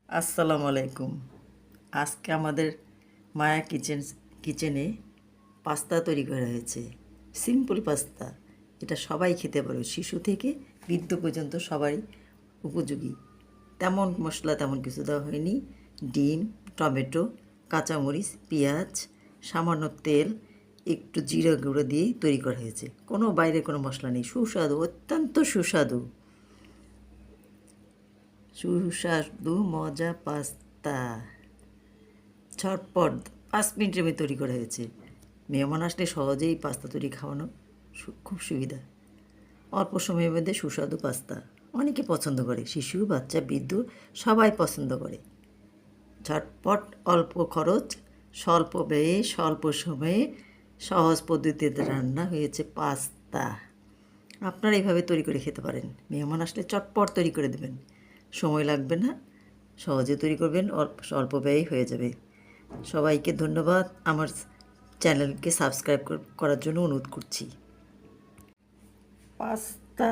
আসসালামু আলাইকুম। আজকে আমাদের মায়া কিচেনে পাস্তা তৈরি করা হয়েছে। Simple pasta. এটা সবাই খেতে পারে, শিশু থেকে বৃদ্ধ পর্যন্ত সবাই উপযোগী। তেমন মশলা তেমন কিছু দেওয়া হয়নি। ডিম, টমেটো, কাঁচামরিচ, পেঁয়াজ, সামান্য তেল, একটু জিরা গুঁড়ো দিয়েই তৈরি করা হয়েছে। কোনো বাইরে কোনো মশলা নেই। সুস্বাদু, অত্যন্ত সুস্বাদু সুস্বাদু মজা পাস্তা। ঝটপট 5 মিনিটের মধ্যে তৈরি করা হয়েছে। মেহমান আসলে সহজেই পাস্তা তৈরি খাওয়ানো খুব সুবিধা। অল্প সময়ের মধ্যে সুস্বাদু পাস্তা অনেকে পছন্দ করে, শিশু, বাচ্চা, বৃদ্ধ সবাই পছন্দ করে। ঝটপট, অল্প খরচ, স্বল্প ব্যয়ে, স্বল্প সময়ে সহজ পদ্ধতিতে রান্না হয়েছে পাস্তা। আপনারা এইভাবে তৈরি করে খেতে পারেন। মেহমান আসলে চটপট তৈরি করে দেবেন, সময় লাগবে না, সহজে তৈরি করবেন, অল্প ব্যয় হয়ে যাবে। সবাইকে ধন্যবাদ। আমার চ্যানেলকে সাবস্ক্রাইব করার জন্য অনুরোধ করছি। পাস্তা